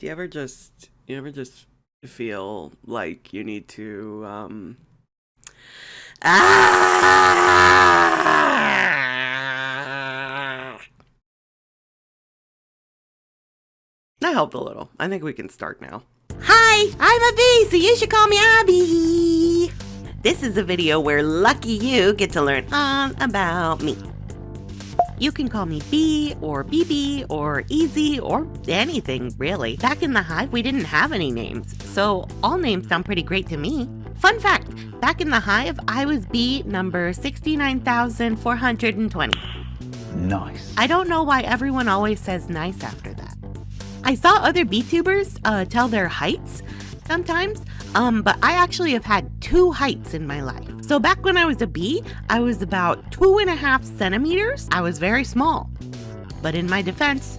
You ever just feel like you need to ah! That helped a little. I think we can start now. Hi, I'm Abee, so you should call me Abee. This is a video where lucky you get to learn all about me. You can call me Bee or BB or Easy or anything, really. Back in the Hive, we didn't have any names, so all names sound pretty great to me. Fun fact, back in the Hive, I was bee number 69,420. Nice. I don't know why everyone always says nice after that. I saw other beetubers tell their heights sometimes, but I actually have had 2 heights in my life. So back when I was a bee, I was about 2.5 centimeters. I was very small. But in my defense,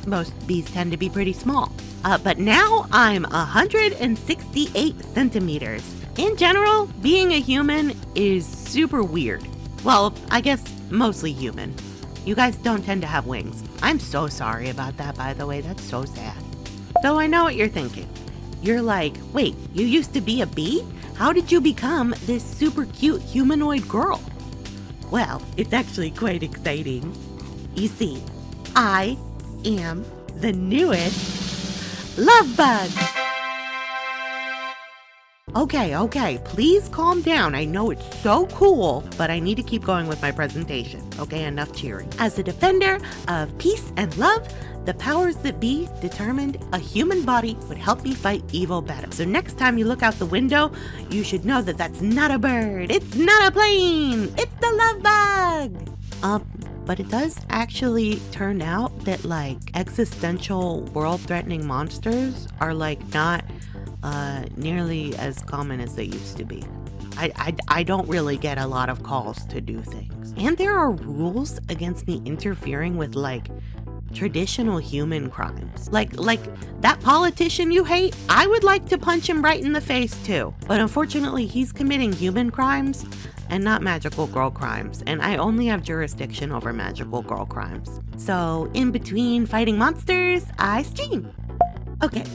most bees tend to be pretty small. But now I'm 168 centimeters. In general, being a human is super weird. Well, I guess mostly human. You guys don't tend to have wings. I'm so sorry about that, by the way. That's so sad. So I know what you're thinking. You're like, wait, you used to be a bee? How did you become this super cute humanoid girl? Well, it's actually quite exciting. You see, I am the newest Lovebug. Okay, please calm down. I know it's so cool, but I need to keep going with my presentation. Okay, enough cheering. As a defender of peace and love, the powers that be determined a human body would help me fight evil better. So next time you look out the window, you should know that that's not a bird, it's not a plane, it's the Lovebug! But it does actually turn out that like existential world-threatening monsters are like not nearly as common as they used to be. I don't really get a lot of calls to do things. And there are rules against me interfering with like traditional human crimes. Like that politician you hate, I would like to punch him right in the face too. But unfortunately, he's committing human crimes and not magical girl crimes. And I only have jurisdiction over magical girl crimes. So in between fighting monsters, I stream. Okay,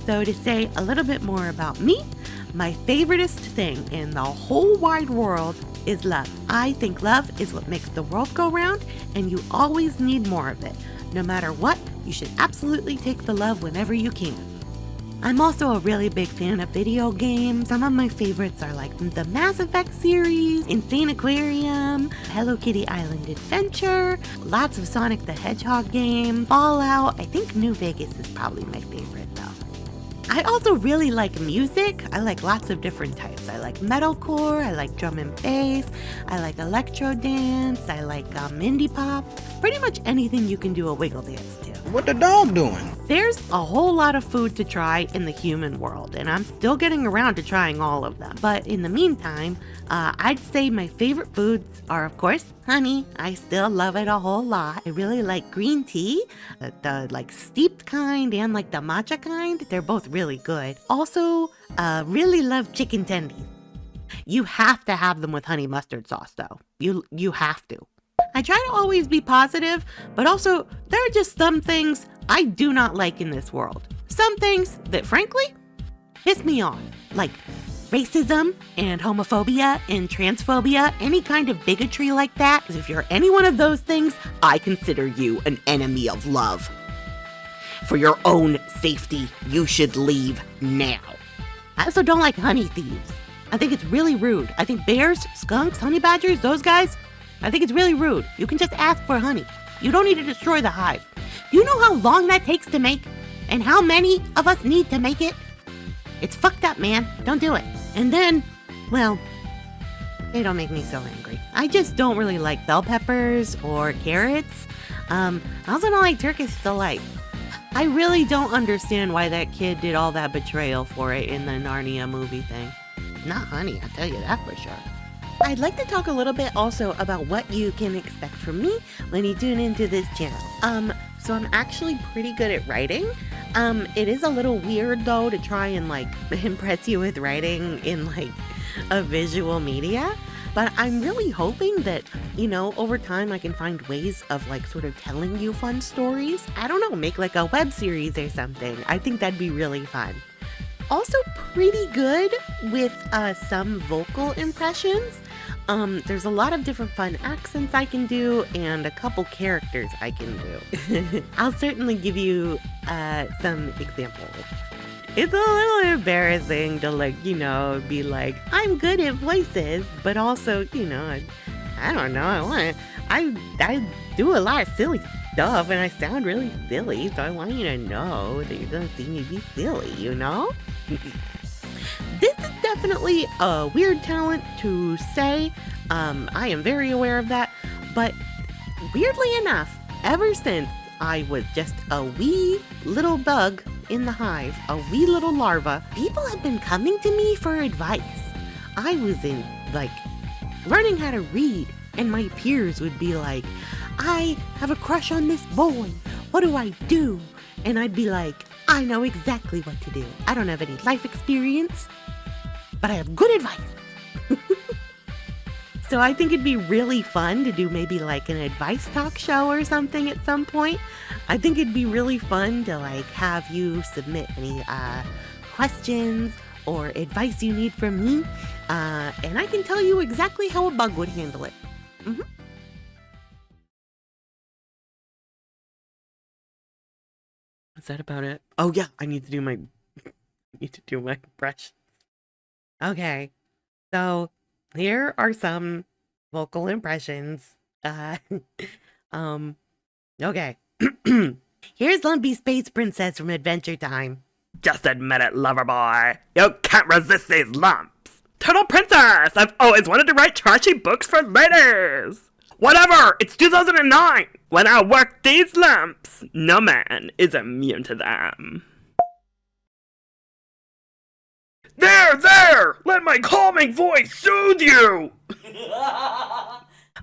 so to say a little bit more about me, my favoriteest thing in the whole wide world is love. I think love is what makes the world go round, and you always need more of it. No matter what, you should absolutely take the love whenever you can. I'm also a really big fan of video games. Some of my favorites are like the Mass Effect series, Insane Aquarium, Hello Kitty Island Adventure, lots of Sonic the Hedgehog games, Fallout. I think New Vegas is probably my favorite though. I also really like music. I like lots of different types. I like metalcore, I like drum and bass, I like electro dance, I like indie pop. Pretty much anything you can do a wiggle dance to. What the dog doing? There's a whole lot of food to try in the human world, and I'm still getting around to trying all of them. But in the meantime, I'd say my favorite foods are, of course, honey. I still love it a whole lot. I really like green tea, the like steeped kind and like the matcha kind. They're both really good. Also, really love chicken tendies. You have to have them with honey mustard sauce though. You have to. I try to always be positive, but also there are just some things I do not like in this world. Some things that frankly piss me off, like racism and homophobia and transphobia, any kind of bigotry like that. Because if you're any one of those things, I consider you an enemy of love. For your own safety, you should leave now. I also don't like honey thieves. I think it's really rude. I think bears, skunks, honey badgers, those guys, I think it's really rude. You can just ask for honey. You don't need to destroy the hive. Do you know how long that takes to make? And how many of us need to make it? It's fucked up, man. Don't do it. And then, well, they don't make me so angry. I just don't really like bell peppers or carrots. I also don't like Turkish delight. I really don't understand why that kid did all that betrayal for it in the Narnia movie thing. Not honey, I'll tell you that for sure. I'd like to talk a little bit also about what you can expect from me when you tune into this channel. So I'm actually pretty good at writing. It is a little weird though to try and like impress you with writing in like a visual media. But I'm really hoping that, you know, over time I can find ways of like sort of telling you fun stories. I don't know, make like a web series or something. I think that'd be really fun. Also pretty good with some vocal impressions. There's a lot of different fun accents I can do and a couple characters I can do. I'll certainly give you some examples. It's a little embarrassing to like, you know, be like, I'm good at voices, but also, you know, I don't know, I do a lot of silly stuff and I sound really silly, so I want you to know that you're gonna see me be silly, you know? This is definitely a weird talent to say. I am very aware of that, but weirdly enough, ever since I was just a wee little bug in the hive, a wee little larva, people have been coming to me for advice. I was in, like, learning how to read, and my peers would be like, I have a crush on this boy. What do I do? And I'd be like, I know exactly what to do. I don't have any life experience, but I have good advice. So I think it'd be really fun to do maybe like an advice talk show or something at some point. I think it'd be really fun to like have you submit any questions or advice you need from me. And I can tell you exactly how a bug would handle it. Mm-hmm. Is that about it? Oh yeah, I need to do my brush. Okay, so here are some vocal impressions. Okay. Here's Lumpy Space Princess from Adventure Time. Just admit it, lover boy. You can't resist these lumps. Turtle Princess! I've always wanted to write trashy books for ladies. Whatever! It's 2009! When I work these lumps, no man is immune to them. There! Let my calming voice soothe you!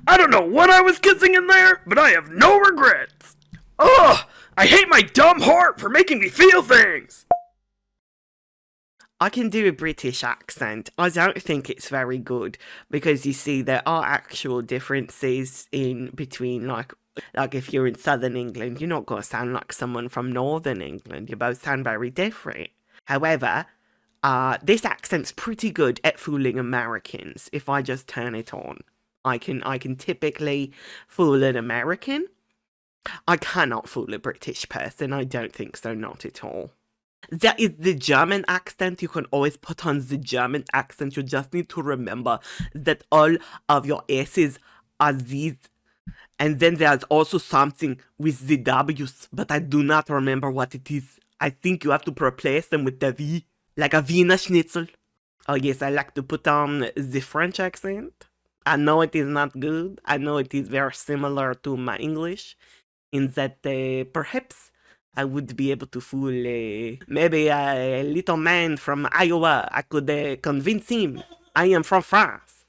I don't know what I was kissing in there, but I have no regrets. Ugh! I hate my dumb heart for making me feel things! I can do a British accent. I don't think it's very good, because you see there are actual differences in between, like if you're in southern England, you're not going to sound like someone from northern England. You both sound very different. However, this accent's pretty good at fooling Americans if I just turn it on. I can typically fool an American. I cannot fool a British person. I don't think so, not at all. That is the German accent. You can always put on the German accent. You just need to remember that all of your S's are these. And then there's also something with the W's, but I do not remember what it is. I think you have to replace them with the V, like a Wiener Schnitzel. Oh yes, I like to put on the French accent. I know it is not good. I know it is very similar to my English, in that perhaps I would be able to fool maybe a little man from Iowa. I could convince him I am from France.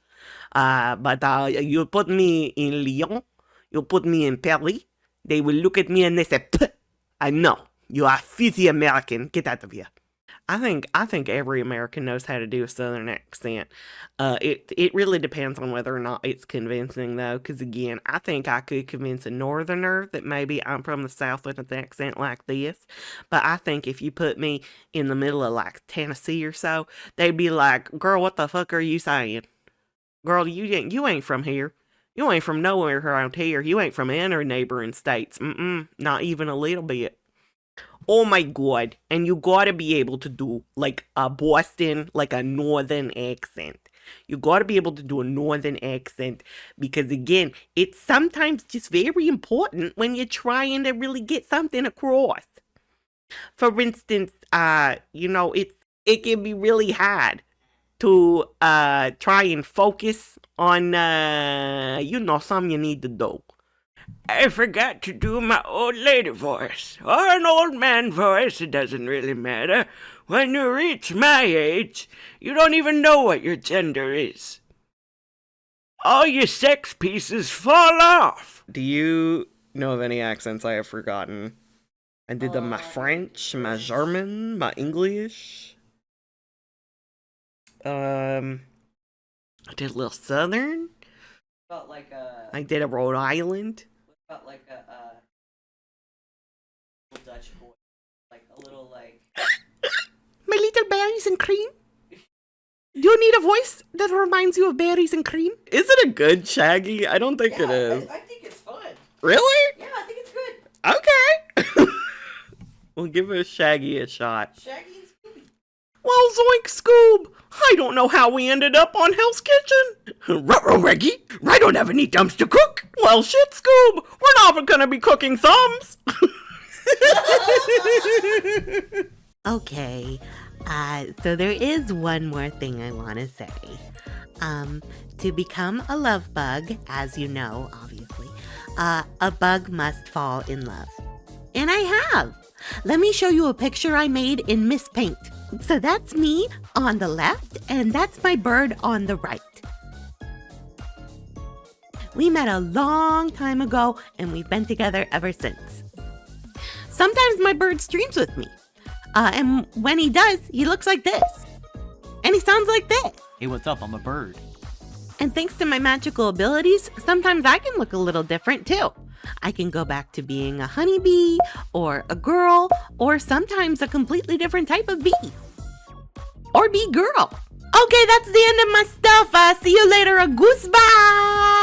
But you put me in Lyon, you put me in Paris, they will look at me and they say, Puh, I know, you are filthy American, get out of here. I think every American knows how to do a southern accent. It really depends on whether or not it's convincing though, because again, I think I could convince a northerner that maybe I'm from the south with an accent like this, but I think if you put me in the middle of like Tennessee or so, they'd be like, girl, what the fuck are you saying? Girl, you ain't from here. You ain't from nowhere around here. You ain't from any neighboring states. Not even a little bit. Oh my god, and you gotta be able to do like a Boston, like a northern accent. You gotta be able to do a northern accent because again, it's sometimes just very important when you're trying to really get something across. For instance, you know, it can be really hard to try and focus on, you know, something you need to do. I forgot to do my old lady voice, or an old man voice, it doesn't really matter. When you reach my age, you don't even know what your gender is. All your sex pieces fall off. Do you know of any accents I have forgotten? I did my French, my German, my English. I did a little Southern. About like a. I did a Rhode Island. About like a Dutch boy, like a little like. My little berries and cream. Do you need a voice that reminds you of berries and cream? Is it a good Shaggy? I don't think it is. I think it's fun. Really? Yeah, I think it's good. Okay. We'll give a Shaggy a shot. Shaggy and Scooby. Well, zoink, Scoob. I don't know how we ended up on Hell's Kitchen. Ruh-roh, Reggie. I don't have any thumbs to cook. Well, shit, Scoob. We're not gonna be cooking thumbs. Okay, so there is one more thing I want to say. To become a love bug, as you know, obviously, a bug must fall in love. And I have. Let me show you a picture I made in Miss Paint. So that's me on the left, and that's my bird on the right. We met a long time ago, and we've been together ever since. Sometimes my bird streams with me. And when he does, he looks like this. And he sounds like this. Hey, what's up? I'm a bird. And thanks to my magical abilities, sometimes I can look a little different too. I can go back to being a honeybee, or a girl, or sometimes a completely different type of bee. Or bee girl. Okay, that's the end of my stuff. See you later. A goose bye.